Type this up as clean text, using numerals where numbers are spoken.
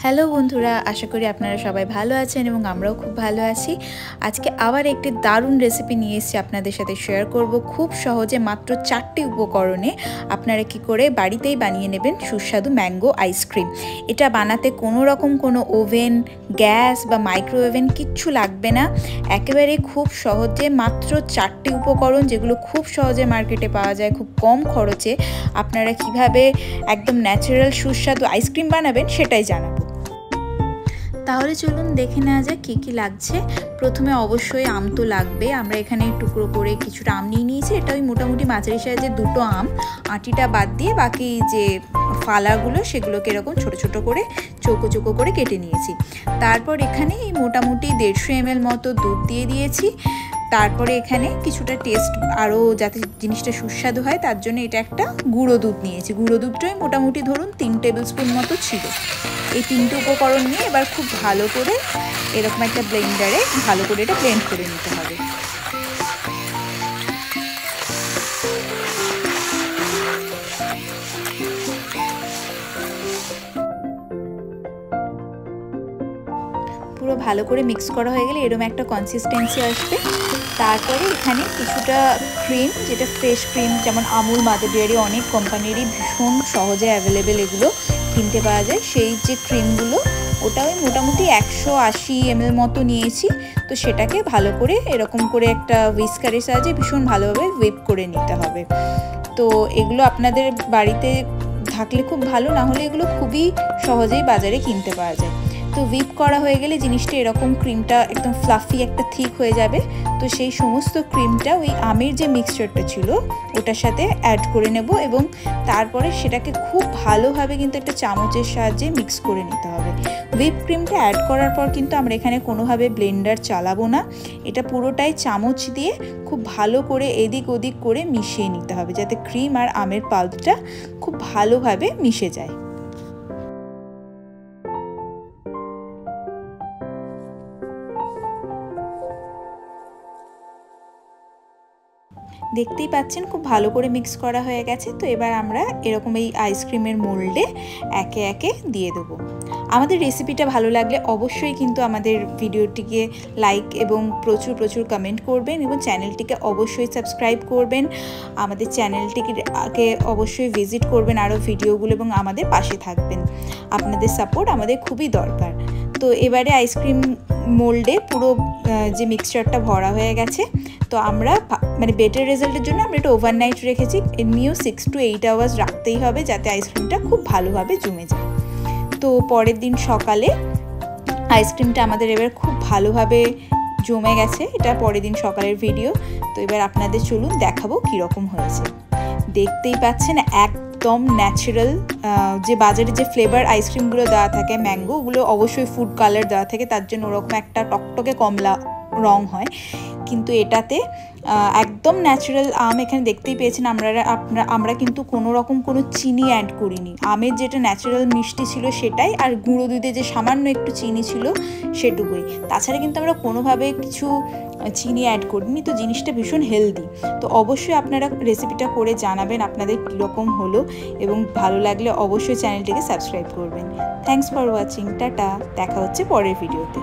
Hello বন্ধুরা, আশা করি আপনারা সবাই ভালো আছেন এবং আমরাও খুব ভালো আছি। আজকে আবার একটি দারুণ রেসিপি নিয়ে এসেছি আপনাদের সাথে শেয়ার করব। খুব সহজে মাত্র 4টি উপকরণে আপনারা কি করে বাড়িতেই বানিয়ে নেবেন সুস্বাদু ম্যাঙ্গো আইসক্রিম। এটা বানাতে কোনো রকম কোনো ওভেন, গ্যাস বা মাইক্রোওভেন কিচ্ছু লাগবে না। একেবারে খুব সহজে মাত্র 4টি উপকরণ, যেগুলো খুব সহজে মার্কেটে পাওয়া যায় খুব কম খরচে, আপনারা কিভাবে একদম ন্যাচারাল সুস্বাদু আইসক্রিম বানাবেন সেটাই জানাবো। তাহলে চলুন দেখে নেওয়া যায় কী কী লাগছে। প্রথমে অবশ্যই আম তো লাগবে। আমরা এখানে টুকরো করে কিছুটা আম নিয়ে নিয়েছি। এটা ওই মোটামুটি মাঝারি সাইজের দুটো আম, আটিটা বাদ দিয়ে বাকি যে ফালাগুলো সেগুলোকে এরকম ছোট ছোট করে চৌকো চৌকো করে কেটে নিয়েছি। তারপর এখানে এই মোটামুটি 150 ml মতো দুধ দিয়ে দিয়েছি। তারপরে এখানে কিছুটা টেস্ট আরও যাতে জিনিসটা সুস্বাদু হয় তার জন্য এটা একটা গুঁড়ো দুধ নিয়েছি। গুঁড়ো দুধটাই মোটামুটি ধরুন 3 টেবিল স্পুন মতো ছিল। এই 3টে উপকরণ নিয়ে এবার খুব ভালো করে এরকম একটা ব্লেন্ডারে ভালো করে এটা ব্লেন্ড করে নিতে হবে। পুরো ভালো করে মিক্স করা হয়ে গেলে এরকম একটা কনসিস্টেন্সি আসবে। তারপরে এখানে কিছুটা ক্রিম, যেটা ফ্রেশ ক্রিম, যেমন আমুল, মাদার ডেয়ারি, অনেক কোম্পানিরই ভীষণ সহজে অ্যাভেলেবেল এগুলো কিনতে পাওয়া যায়। সেই যে ক্রিমগুলো ওটা ওই মোটামুটি 180 ml মতো নিয়েছি। তো সেটাকে ভালো করে এরকম করে একটা হুইস্কারের সাহায্যে ভীষণ ভালোভাবে হুইপ করে নিতে হবে। তো এগুলো আপনাদের বাড়িতে থাকলে খুব ভালো, না হলে এগুলো খুবই সহজেই বাজারে কিনতে পাওয়া যায়। তো হুইপ করা হয়ে গেলে জিনিসটা এরকম ক্রিমটা একদম ফ্লাফি একটা থিক হয়ে যাবে। তো সেই সমস্ত ক্রিমটা ওই আমের যে মিক্সচারটা ছিল ওটার সাথে অ্যাড করে নেব এবং তারপরে সেটাকে খুব ভালোভাবে কিন্তু একটা চামচের সাহায্যে মিক্স করে নিতে হবে। হুইপ ক্রিমটা অ্যাড করার পর কিন্তু আমরা এখানে কোনোভাবে ব্লেন্ডার চালাবো না। এটা পুরোটাই চামচ দিয়ে খুব ভালো করে এদিক ওদিক করে মিশিয়ে নিতে হবে, যাতে ক্রিম আর আমের পাল্পটা খুব ভালোভাবে মিশে যায়। দেখতেই পাচ্ছেন খুব ভালো করে মিক্স করা হয়ে গেছে। তো এবার আমরা এরকম এই আইসক্রিমের মোল্ডে একে একে দিয়ে দেবো। আমাদের রেসিপিটা ভালো লাগলে অবশ্যই কিন্তু আমাদের ভিডিওটিকে লাইক এবং প্রচুর প্রচুর কমেন্ট করবেন এবং চ্যানেলটিকে অবশ্যই সাবস্ক্রাইব করবেন। আমাদের চ্যানেলটিকে অবশ্যই ভিজিট করবেন আরও ভিডিওগুলো এবং আমাদের পাশে থাকবেন। আপনাদের সাপোর্ট আমাদের খুবই দরকার। তো এবারে আইসক্রিম মোল্ডে পুরো যে মিক্সচারটা ভরা হয়ে গেছে। তো আমরা মানে বেটার রেজাল্টের জন্য আমরা এটা ওভারনাইট রেখেছি। এমনিও 6 to 8 আওয়ার্স রাখতেই হবে যাতে আইসক্রিমটা খুব ভালোভাবে জমে যায়। তো পরের দিন সকালে আইসক্রিমটা আমাদের এবার খুব ভালোভাবে জমে গেছে। এটা পরের দিন সকালের ভিডিও। তো এবার আপনাদের চলুন দেখাবো কীরকম হয়েছে। দেখতেই পাচ্ছেন একদম ন্যাচারাল। যে বাজারে যে ফ্লেভার আইসক্রিমগুলো দেওয়া থাকে ম্যাঙ্গো, ওগুলো অবশ্যই ফুড কালার দেওয়া থাকে, তার জন্য ওরকম একটা টকটকে কমলা রং হয়। কিন্তু এটাতে একদম ন্যাচারাল আম। এখানে দেখতেই পেয়েছেন আমরা কিন্তু কোনো রকম কোনো চিনি অ্যাড করিনি। আমের যেটা ন্যাচারাল মিষ্টি ছিল সেটাই, আর গুঁড়ো দুধে যে সামান্য একটু চিনি ছিল সেটুকুই। তাছাড়া কিন্তু আমরা কোনোভাবে কিছু চিনি অ্যাড করিনি। তো জিনিসটা ভীষণ হেলদি। তো অবশ্যই আপনারা রেসিপিটা করে জানাবেন আপনাদের কীরকম হলো, এবং ভালো লাগলে অবশ্যই চ্যানেলটিকে সাবস্ক্রাইব করবেন। Thanks for watching. টাটা, দেখা হচ্ছে পরের ভিডিওতে।